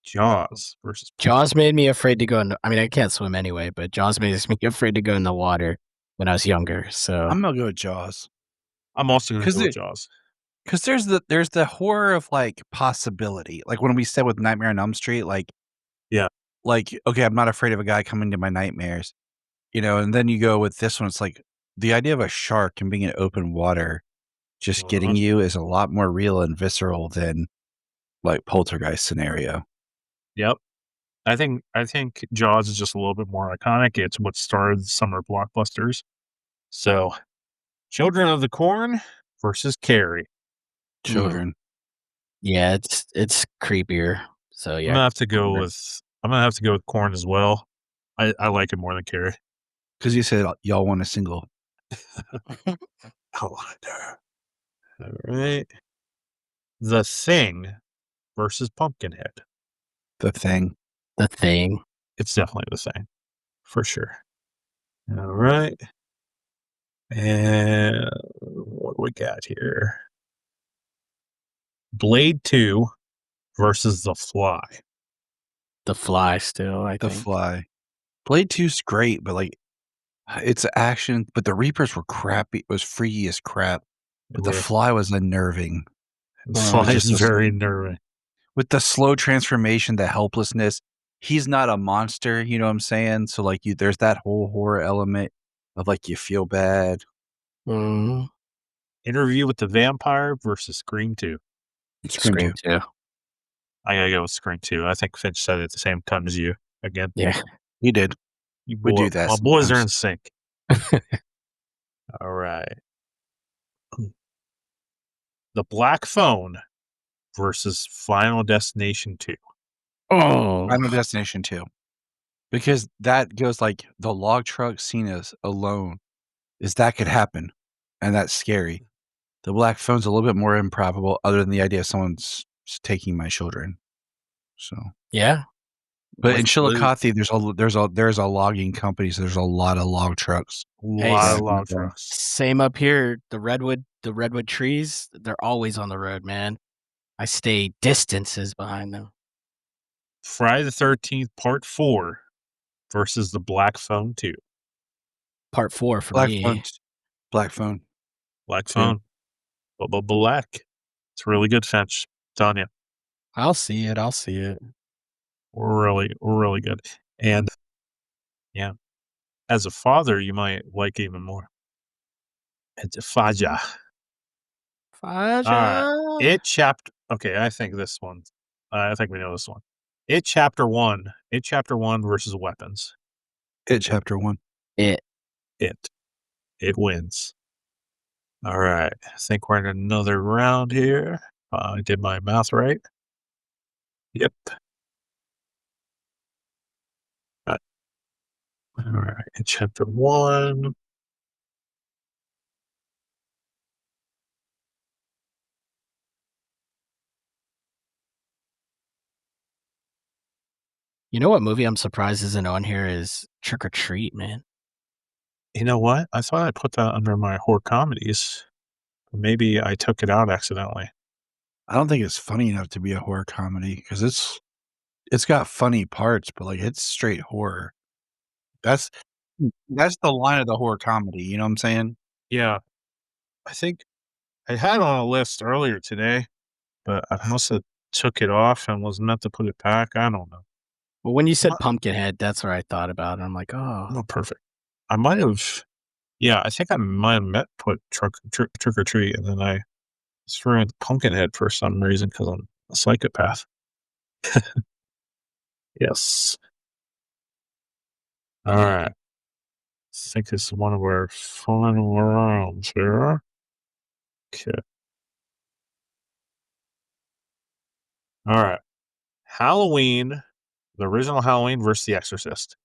Jaws versus Jaws made me afraid to go in. I mean, I can't swim anyway, but Jaws makes me afraid to go in the water when I was younger. So I'm going to go with Jaws. I'm also going to go with Jaws. Because there's the horror of like possibility. Like when we said with Nightmare on Elm Street, like, yeah, like, okay, I'm not afraid of a guy coming to my nightmares, and then you go with this one. It's like the idea of a shark and being in open water just getting you is a lot more real and visceral than like Poltergeist scenario. Yep. I think Jaws is just a little bit more iconic. It's what started summer blockbusters. So, Children of the Corn versus Carrie. Children. Yeah, it's creepier. So yeah, I'm gonna have to go with Corn as well. I like it more than Carrie. Because you said y'all want a single. All right. The Thing versus Pumpkinhead. The Thing. The Thing. It's definitely The Thing, for sure. All right. And what do we got here? Blade 2 versus The Fly. The Fly still, I The think. Fly. Blade 2's great, but like it's action, but the Reapers were crappy. It was freaky as crap. But The Fly was unnerving. The Fly is very nerving. With the slow transformation, the helplessness. He's not a monster, you know what I'm saying? So like there's that whole horror element of like you feel bad. Mm. Interview with the Vampire versus Scream 2. Scream 2. I gotta go with Scream 2. I think Finch said it at the same time as you again. Yeah, he did. We do that. My boys are in sync. All right. The Black Phone versus Final Destination 2. Oh, Final Destination 2. Because that goes like the log truck scene is alone is that could happen. And that's scary. The Black Phone's a little bit more improbable other than the idea of someone's taking my children. So yeah. but in Chillicothe, there's a logging company, so there's a lot of log trucks. A lot of log trucks. Same up here. The redwood trees, they're always on the road, man. I stay distances behind them. Friday the 13th, Part 4 versus The Black Phone 2. Part 4 for Black me. Phone. Black Phone. Black Phone. But Black. It's really good, Finch. I'm telling you. I'll see it. Really good. And yeah, as a father, you might like even more. It's a Faja. All right. It chapter. Okay, I think this one. I think we know this one. It chapter 1. It chapter 1 versus Weapons. It chapter 1. It wins. All right. I think we're in another round here. I did my math right. Yep. All right. Chapter 1. You know what movie I'm surprised isn't on here is Trick or Treat, man. You know what? I thought I put that under my horror comedies. Maybe I took it out accidentally. I don't think it's funny enough to be a horror comedy because it's got funny parts, but like it's straight horror. That's the line of the horror comedy. You know what I'm saying? Yeah. I think I had it on a list earlier today, but I must have took it off and was meant to put it back. I don't know. Well, when you said Pumpkinhead, that's what I thought about. I'm like, oh, Oh, perfect. I might have. Yeah, I think I might have put Trick or Treat, and then I threw in Pumpkinhead for some reason because I'm a psychopath. Yes. All right. I think this is one of our final rounds here. Okay. All right. Halloween, the original Halloween versus The Exorcist.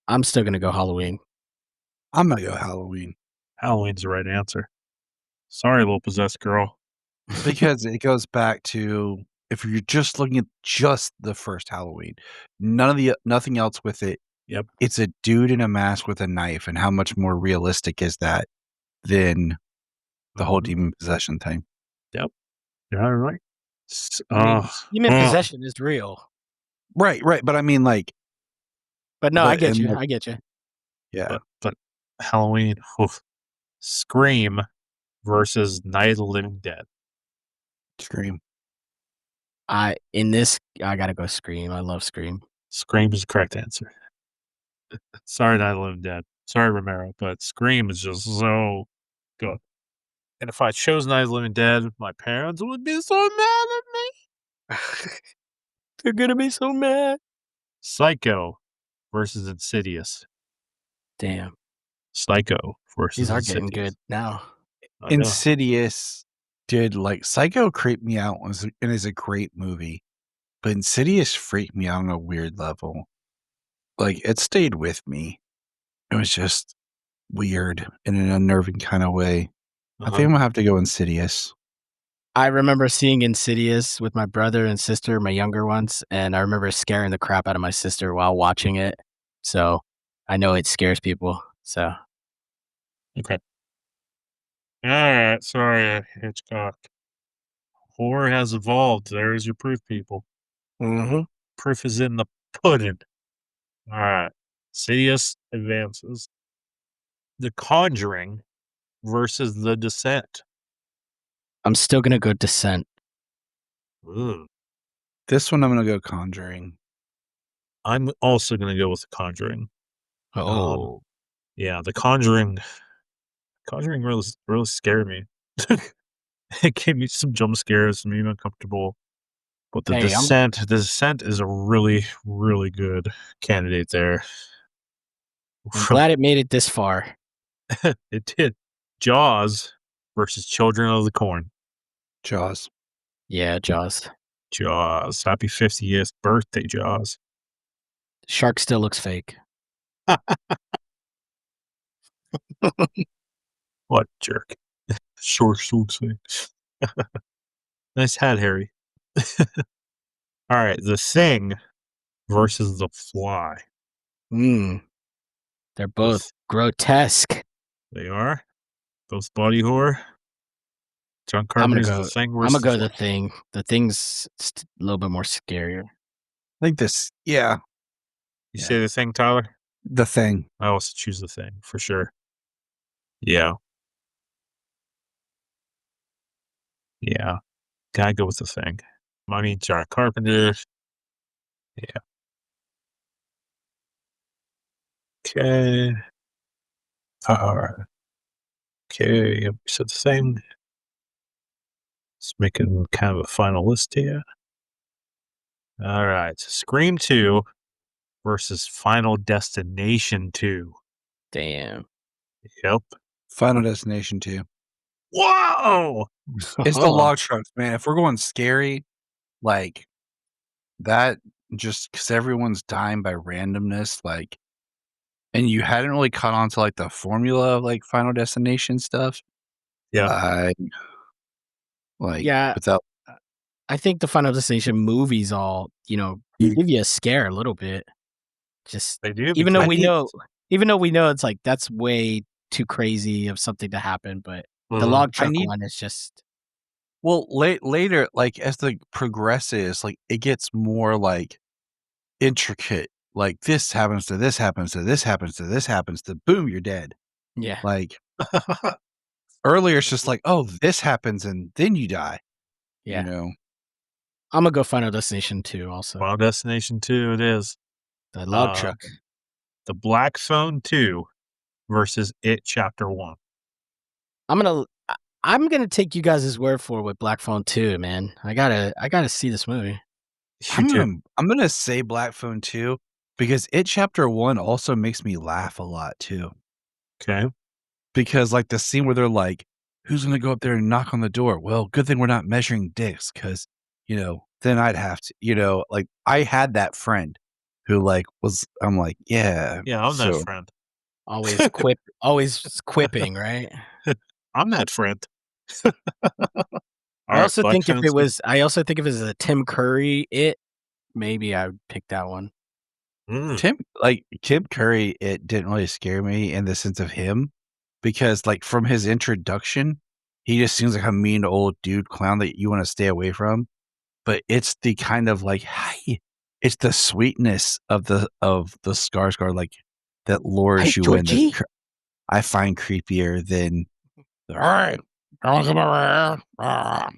I'm still gonna go Halloween. I'm gonna go Halloween Halloween's the right answer. Sorry, little possessed girl. because it goes back to if you're just looking at just the first Halloween, nothing else with it. Yep. It's a dude in a mask with a knife, and how much more realistic is that than the whole demon possession thing? Yep. You're right. Demon possession is real. Right. But I mean, like, But no, I get you. like, I get you. yeah, but Halloween, oof. Scream versus Night of the Living Dead. Scream. I gotta go Scream. I love Scream. Scream is the correct answer. Sorry, Night of the Living Dead. Sorry, Romero, but Scream is just so good. And if I chose Night of the Living Dead, my parents would be so mad at me. They're gonna be so mad. Psycho versus Insidious. Damn. Psycho versus These are Insidious. getting good now. Insidious did like Psycho creeped me out and is a great movie, but Insidious freaked me out on a weird level. Like it stayed with me. It was just weird in an unnerving kind of way. I think I'm gonna have to go Insidious. I remember seeing Insidious with my brother and sister, my younger ones, and I remember scaring the crap out of my sister while watching it. So I know it scares people. So Okay. All right. Sorry, Hitchcock. Horror has evolved. There's your proof, people. Proof is in the pudding. All right. Insidious advances. The Conjuring versus The Descent. I'm still gonna go Descent. Ooh. This one I'm gonna go Conjuring. I'm also going to go with The Conjuring. Oh, Yeah, The Conjuring. Conjuring really scared me. It gave me some jump scares, made me uncomfortable. But The Descent is a really, really good candidate there. I'm glad it made it this far. It did. Jaws versus Children of the Corn. Jaws. Yeah, Jaws. Jaws. Happy 50th birthday, Jaws. Shark still looks fake. What jerk. Short thing. Nice hat, Harry. All right, The Thing versus The Fly. They're both grotesque. They are. Both body horror. John Carpenter's The Thing I'm versus gonna go The Thing. The Thing's a little bit more scarier. I think this, yeah. You say The Thing, Tyler? The Thing. I also choose The Thing, for sure. Yeah. Yeah. Gotta go with The Thing. I mean, John Carpenter. Yeah. Okay. All right. Okay. We said The Thing. Let's make it kind of a final list here. All right. Scream 2 versus Final Destination 2. Damn. Yep. Final Destination 2. Whoa! It's the log trucks, man. If we're going scary, like that, just because everyone's dying by randomness, like, and you hadn't really caught on to like the formula of like Final Destination stuff. Yeah. Like, Yeah. without. I think the Final Destination movies all, give you a scare a little bit. Just They do, even though because- we know it's like that's way too crazy of something to happen, but the Mhm. log truck one is just Well, later, like as the progresses, like it gets more like intricate. Like this happens to this happens to this happens to this happens to boom, you're dead. yeah. Like earlier, it's just like, oh, this happens and then you die. Yeah. You know, I'm gonna go Final Destination 2 also. Final Destination 2 it is. The log truck. The Black Phone 2 versus It Chapter 1. I'm gonna take you guys' word for it with Black Phone 2, man. I gotta see this movie. You I'm gonna say Black Phone 2 because It Chapter 1 also makes me laugh a lot too. Okay. Because like the scene where they're like, who's gonna go up there and knock on the door? Well, good thing we're not measuring dicks, because then I'd have to, like I had that friend who like I'm like, yeah. Yeah, I'm that friend. Always quipping, right? I'm that friend. I also think if it was a Tim Curry, maybe I would pick that one. Tim Curry, it didn't really scare me in the sense of him, because like from his introduction, he just seems like a mean old dude clown that you want to stay away from. But it's the kind of like, hey, it's the sweetness of the Skarsgård, like that lures you in. Georgie? I find creepier than, all right, don't come around. I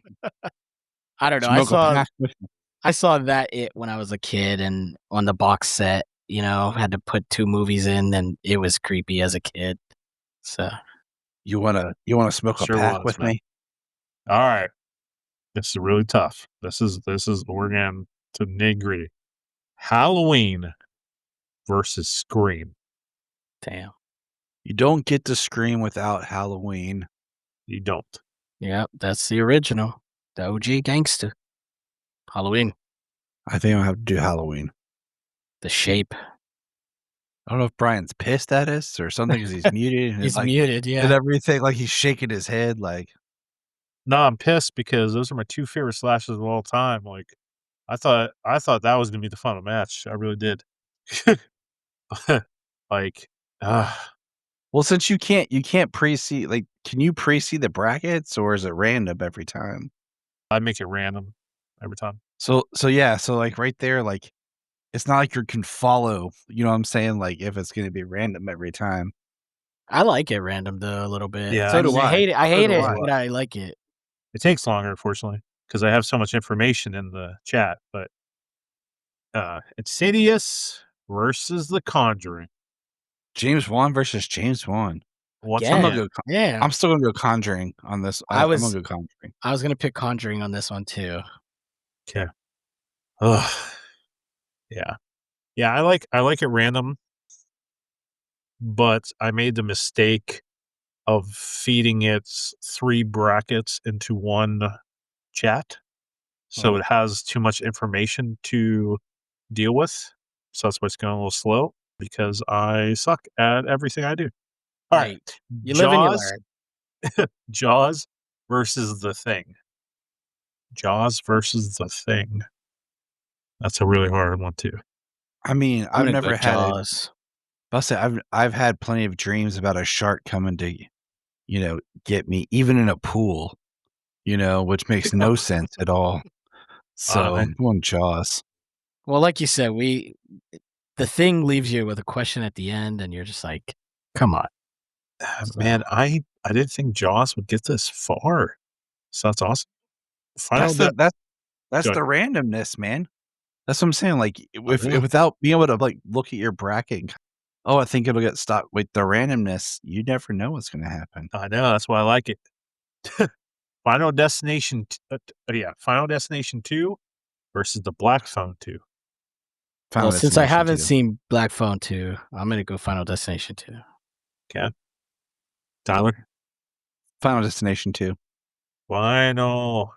don't know. Smoke a pack. I saw that when I was a kid and on the box set, had to put 2 movies in, and it was creepy as a kid. So you wanna smoke a Sure pack was, with man. me? All right. This is really tough. This is we're getting to nitty-gritty. Halloween versus Scream. damn. You don't get to Scream without Halloween. You don't. Yeah, that's the original. The OG gangster. Halloween. I think I'll have to do Halloween. The Shape. I don't know if Brian's pissed at us or something because he's muted. And He's like, muted, and yeah. everything, like he's shaking his head. Like, No, I'm pissed because those are my 2 favorite slashes of all time. Like, I thought that was gonna be the final match. I really did. Like, well, since you can't pre-see, like, can you pre-see the brackets or is it random every time? I make it random every time. So yeah, so like right there, like it's not like you can follow. You know what I'm saying? Like if it's going to be random every time. I like it random though a little bit. Yeah, So do I I. hate it. I So hate do it, I. but I like it. It takes longer, unfortunately, because I have so much information in the chat. But Insidious versus The Conjuring. James Wan versus James Wan. Once Yeah. again, Yeah. I'm still gonna go Conjuring on this. I'm gonna go Conjuring. I was gonna pick Conjuring on this one too. okay. Ugh. Yeah. Yeah, I like it random, but I made the mistake of feeding it 3 brackets into one chat. So Oh. it has too much information to deal with. So that's why it's going a little slow, because I suck at everything I do. All right. You live and you Jaws, learn. Jaws versus The Thing. Jaws versus The Thing. That's a really hard one too. I mean, I'm I've gonna never go had Jaws. I'll say I've had plenty of dreams about a shark coming to, get me, even in a pool, which makes no sense at all. So I'm going Jaws. Well, like you said, the Thing leaves you with a question at the end, and you're just like, come on. Man, I didn't think Jaws would get this far. So that's awesome. That's the Go randomness, man. That's what I'm saying. Like if Yeah. without being able to like look at your bracket, and, I think it'll get stopped with the randomness. You never know what's going to happen. I know, that's why I like it. Final Destination 2 versus The Black Phone 2. Final Since I Destination haven't 2. seen Black Phone 2, I'm gonna go Final Destination 2. Okay. Tyler? Final Destination 2. Final.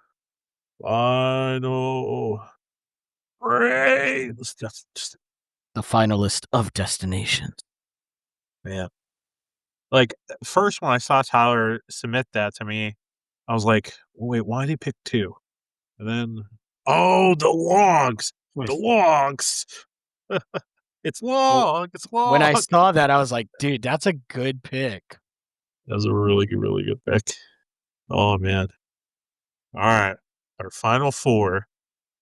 Great. Just The finalist of Destinations. yeah. Like, first when I saw Tyler submit that to me, I was like, wait, why did he pick 2? And then, the logs. The logs. It's long. It's long. When I saw that, I was like, dude, that's a good pick. That was a really good pick. Oh, man. All right. Our final four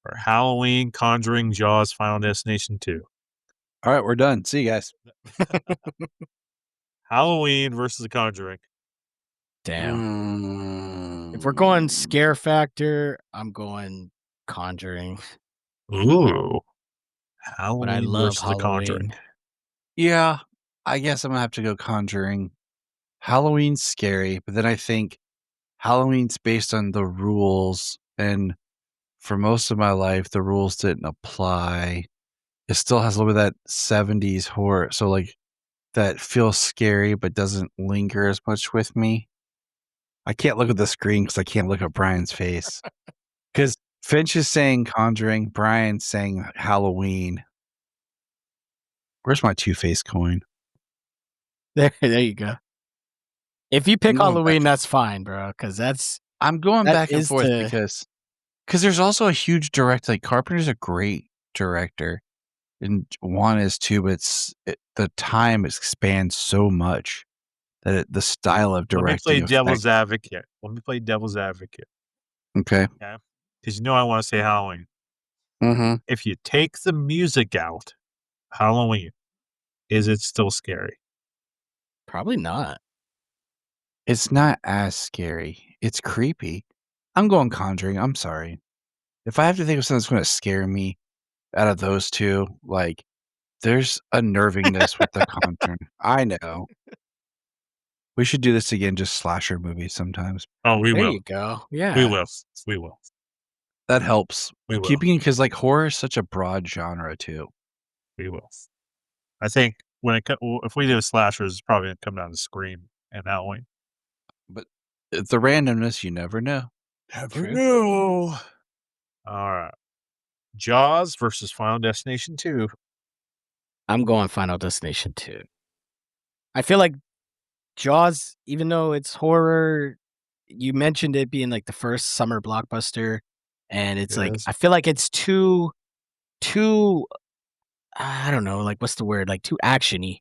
are Halloween, Conjuring, Jaws, Final Destination 2. All right, we're done. See you guys. Halloween versus The Conjuring. Damn. If we're going scare factor, I'm going Conjuring. Ooh. But Halloween I love versus The Conjuring. Halloween. Yeah, I guess I'm gonna have to go Conjuring. Halloween's scary, but then I think Halloween's based on the rules, and for most of my life, the rules didn't apply. It still has a little bit of that 70s horror, so like that feels scary but doesn't linger as much with me. I can't look at the screen because I can't look at Brian's face. Because Finch is saying Conjuring, Brian's saying Halloween. Where's my two-face coin? There you go. If you pick I'm going Halloween, back- that's fine, bro. Because I'm going that back and is forth to- because there's also a huge director. Like Carpenter's a great director, and Juan is too. But the time expands so much that the style of Let me directing. play devil's advocate. Okay. Because I want to say Halloween. Mm-hmm. If you take the music out, Halloween, is it still scary? Probably not. It's not as scary. It's creepy. I'm going Conjuring. I'm sorry. If I have to think of something that's going to scare me out of those two, like there's a nervingness with the Conjuring. I know. We should do this again, just slasher movies sometimes. Oh, we There will. you go. Yeah. We will. That helps. We will. Keeping because like horror is such a broad genre too. We will. I think if we do slashers, it's probably going to come down to Scream and Halloween. But the randomness, you never know. Never know. All right. Jaws versus Final Destination 2. I'm going Final Destination 2. I feel like Jaws, even though it's horror, you mentioned it being like the first summer blockbuster, and it's like I feel like it's too I don't know, like what's the word? Like too actiony.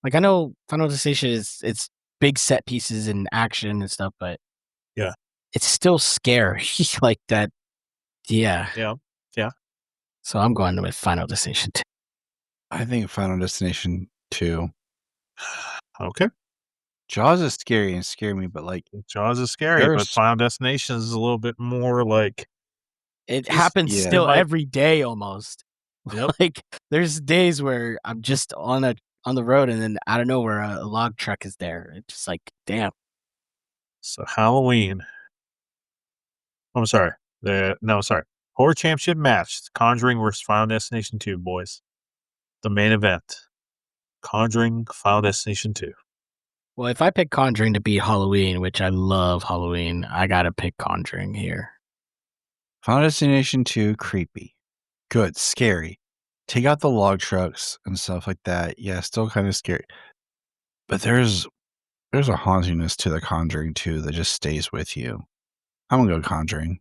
Like I know Final Destination it's big set pieces and action and stuff, but yeah, it's still scary like that. Yeah. So I'm going with Final Destination 2. I think Final Destination 2. Okay. Jaws is scary and scare me, but like Jaws is scary, but Final Destination is a little bit more like it happens still every day almost. Yep. Like there's days where I'm just on the road and then out of nowhere a log truck is there. It's just like damn. So Halloween. I'm sorry. Horror Championship match. Conjuring versus Final Destination 2, boys. The main event. Conjuring, Final Destination 2. Well, if I pick Conjuring to beat Halloween, which I love Halloween, I gotta pick Conjuring here. Final Destination 2, creepy. Good, scary. Take out the log trucks and stuff like that. Yeah, still kind of scary. But there's a hauntiness to the Conjuring 2 that just stays with you. I'm gonna go Conjuring.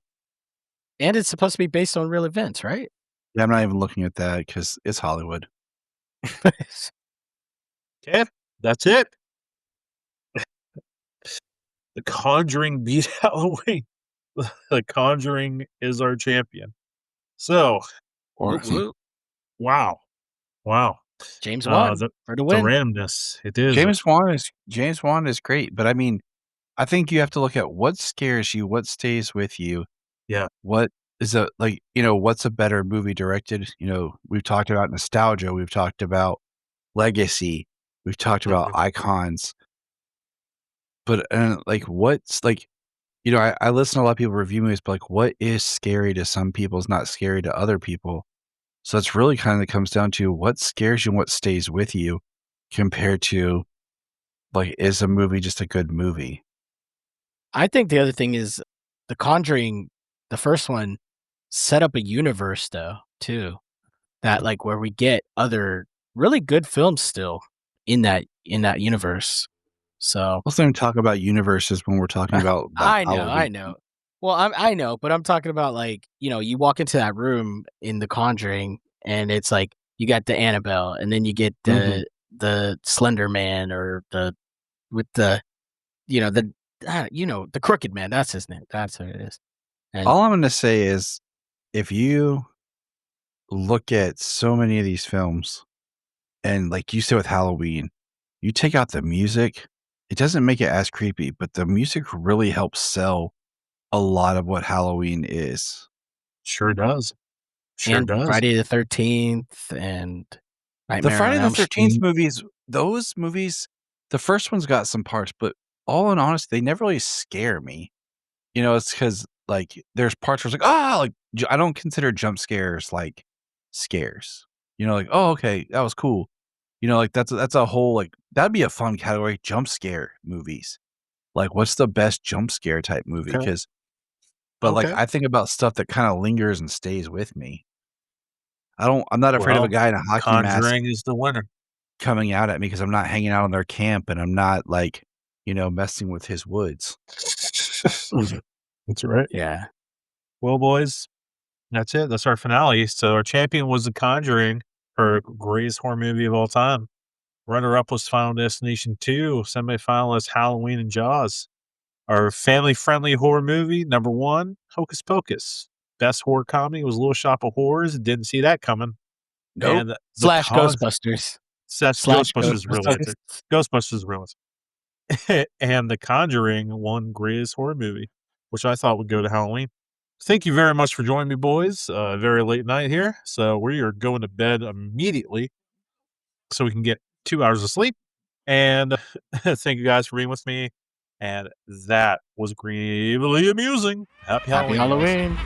And it's supposed to be based on real events, right? Yeah, I'm not even looking at that because it's Hollywood. Okay, that's it. The Conjuring beat Halloween. The Conjuring is our champion. So, wow. James Wan for the win. The randomness, it is. James Wan is great, but I mean, I think you have to look at what scares you, what stays with you. Yeah. What is what's a better movie directed? We've talked about nostalgia. We've talked about legacy. We've talked about icons. But what's I listen to a lot of people review movies, but like what is scary to some people is not scary to other people. So it's really kind of comes down to what scares you and what stays with you compared to like, is a movie just a good movie? I think the other thing is The Conjuring, the first one, set up a universe though, too. That like where we get other really good films still in that universe. So let's not even talk about universes when we're talking about I know. Well, I know, but I'm talking about like, you walk into that room in The Conjuring, and it's like you got the Annabelle, and then you get the Slender Man, or the with the the Crooked Man. That's his name. That's what it is. And All I'm going to say is, if you look at so many of these films, and like you said with Halloween, you take out the music, it doesn't make it as creepy, but the music really helps sell a lot of what Halloween is. Sure does. Sure does. Friday the 13th and Nightmare The Friday on the Elm 13th Street. movies, those movies, the first one's got some parts, but all in honesty, they never really scare me. It's because like there's parts where it's like, I don't consider jump scares like scares. Like, oh, okay, that was cool. Like that's a whole, like, that'd be a fun category, jump scare movies. Like, what's the best jump scare type movie? Okay. But like, Okay. I think about stuff that kind of lingers and stays with me. I'm not afraid of a guy in a hockey mask Conjuring is the winner. coming out at me because I'm not hanging out on their camp, and I'm not like, messing with his woods. That's right. Yeah. Well, boys, that's it. That's our finale. So our champion was The Conjuring, for greatest horror movie of all time. Runner-up was Final Destination 2. Semi-finalist Halloween and Jaws. Our family-friendly horror movie, number 1, Hocus Pocus. Best horror comedy was Little Shop of Horrors. Didn't see that coming. Nope. And Ghostbusters. Ghostbusters is the real answer. Ghostbusters is the real answer. And The Conjuring won greatest horror movie, which I thought would go to Halloween. Thank you very much for joining me, boys. Very late night here, so we are going to bed immediately so we can get 2 hours of sleep. And thank you guys for being with me. And that was gravely amusing. Happy Halloween. Happy Halloween.